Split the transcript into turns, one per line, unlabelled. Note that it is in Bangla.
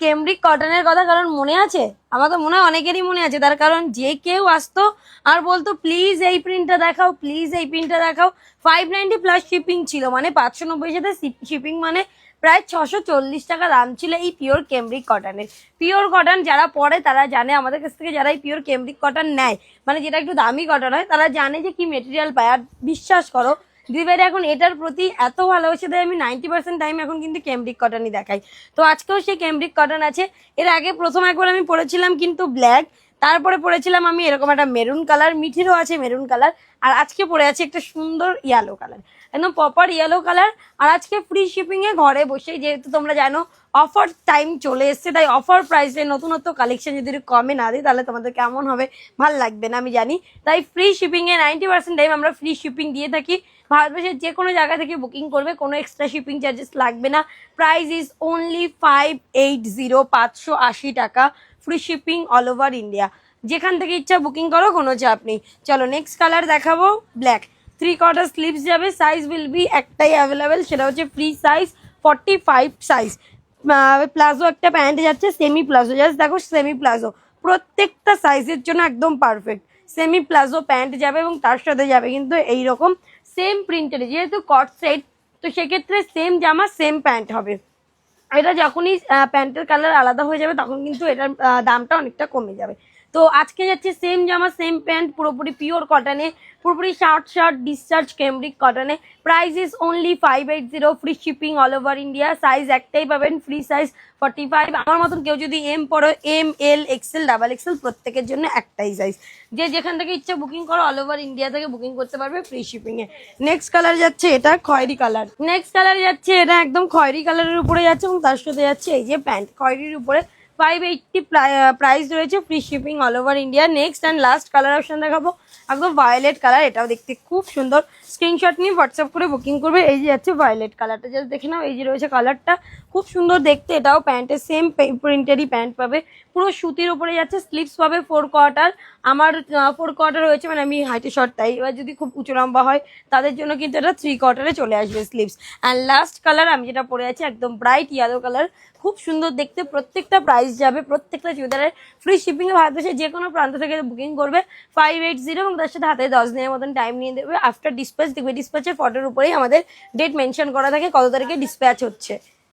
কেমব্রিক কটনের কথা কারণ মনে আছে? আমার তো মনে হয় অনেকেরই মনে আছে, তার কারণ যে কেউ আসতো আর বলতো প্লিজ এই প্রিন্টটা দেখাও, প্লিজ এই প্রিন্টটা দেখাও। 590 প্লাস শিপিং ছিল, মানে 590 সাথে শিপিং, মানে প্রায় 640 টাকা দাম ছিল এই পিওর কেমব্রিক কটনের। পিওর কটন যারা পরে তারা জানে, আমাদের কাছ থেকে যারা এই পিওর কেমব্রিক কটন নেয়, মানে যেটা একটু দামি কটন হয়, তারা জানে যে কি মেটেরিয়াল পায়। আর বিশ্বাস করো দিদিভাইরা এখন এটার প্রতি এত ভালোবাসে দেয়, আমি 90% টাইম এখন কিন্তু কেমব্রিক কটনই দেখাই। তো আজকেও সেই কেমব্রিক কটন আছে। এর আগে প্রথম একবার আমি পরেছিলাম কিন্তু ব্ল্যাক, তারপরে পরেছিলাম আমি এরকম একটা মেরুন কালার, মিঠিরও আছে মেরুন কালার, আর আজকে পরে আছে একটা সুন্দর ইয়েলো কালার, একদম প্রপার ইয়েলো কালার। আর আজকে ফ্রি শিপিং এ ঘরে বসে, যেহেতু তোমরা জানো অফার টাইম চলে এসছে, তাই অফার প্রাইসে নতুনত্ব কালেকশন যদি কমে না দিই তাহলে তোমাদের কেমন হবে, ভাল লাগবে না আমি জানি। তাই ফ্রি শিপিং এ 90% টাইম আমরা ফ্রি শিপিং দিয়ে থাকি। ভারতবর্ষের যে কোনো জায়গা থেকে বুকিং করবে, কোনো এক্সট্রা শিপিং চার্জেস লাগবে না। প্রাইস ইজ অনলি 580, 580 টাকা, free shipping all over India. যেখান থেকে ইচ্ছা বুকিং করো, কোনো চাপ নেই। চলো নেক্সট কালার দেখাবো, ব্ল্যাক। 3/4 স্লিভস যাবে, সাইজ উইল বি একটাই অ্যাভেলেবেল, সেটা হচ্ছে ফ্রি সাইজ 45 সাইজ। প্লাজো একটা প্যান্ট যাচ্ছে, সেমি প্লাজো, জাস্ট দেখো সেমি প্লাজো, প্রত্যেকটা সাইজের জন্য একদম পারফেক্ট। সেমি প্লাজো প্যান্ট যাবে এবং তার সাথে যাবে কিন্তু এইরকম সেম প্রিন্টের, যেহেতু কট সেট, তো সেক্ষেত্রে সেম জামা সেম প্যান্ট হবে। এটা যখনই প্যান্টের কালার আলাদা হয়ে যাবে তখন কিন্তু এটার দামটা অনেকটা কমে যাবে। তো আজকে যাচ্ছে সেম জামা সেম প্যান্ট, পুরোপুরি পিওর কটনে, পুরোপুরি শার্ট ডিসচার্জ কেমব্রিক কটনে। Price is only 580, free shipping all over India. Size একটাই পাবেন, ফ্রি সাইজ 45। আমার মতন কেউ যদি এম পড়ো, এম, এল, এক্সেল, ডাবল এক্সেল, প্রত্যেকের জন্য একটাই সাইজ। যে যেখান থেকে ইচ্ছা বুকিং করো, অল ওভার ইন্ডিয়া থেকে বুকিং করতে পারবে ফ্রি শিপিং এ। নেক্সট কালার যাচ্ছে এটা খয়েরি কালার। নেক্সট কালার যাচ্ছে এটা একদম খয়েরি কালারের উপরে যাচ্ছে এবং তার সাথে যাচ্ছে এই যে প্যান্ট খয়েরির উপরে। 580 প্রাইস রয়েছে, free shipping all over India. Next and last colour option দেখাবো, একদম ভায়োলেট কালার। এটাও দেখতে খুব সুন্দর, স্ক্রিনশট নিয়ে হোয়াটসঅ্যাপ করে বুকিং করবে। এই যে যাচ্ছে ভায়োলেট কালারটা, জাস্ট দেখে নাও, এই যে রয়েছে কালারটা, খুব সুন্দর দেখতে। এটাও প্যান্টের সেম প্রিন্টেরই প্যান্ট পাবে, পুরো সুতির উপরে যাচ্ছে। স্লিভস পাবে 4/4, আমার 4/4 রয়েছে, মানে আমি হাইটে শর্ট, তাই এবার যদি খুব উঁচু লম্বা হয় তাদের জন্য কিন্তু এটা 3/4 চলে আসবে স্লিভস। অ্যান্ড লাস্ট কালার আমি যেটা পরে আছি একদম ব্রাইট ইয়েলো কালার, খুব সুন্দর দেখতে। প্রত্যেকটা প্রাইস যাবে, প্রত্যেকটা চুড়িদারের ফ্রি শিপিং এ ভারতবর্ষের যে কোনো প্রান্ত থেকে বুকিং করবে 580, এবং তার সাথে হাতে 10 দিনের মতন টাইম নিয়ে দেবে। আফটার ডিসপ্যাচ দেখবে, ডিসপ্যাচের ফটোর উপরেই আমাদের ডেট মেনশন করা থাকে, কত তারিখে ডিসপ্যাচ হচ্ছে।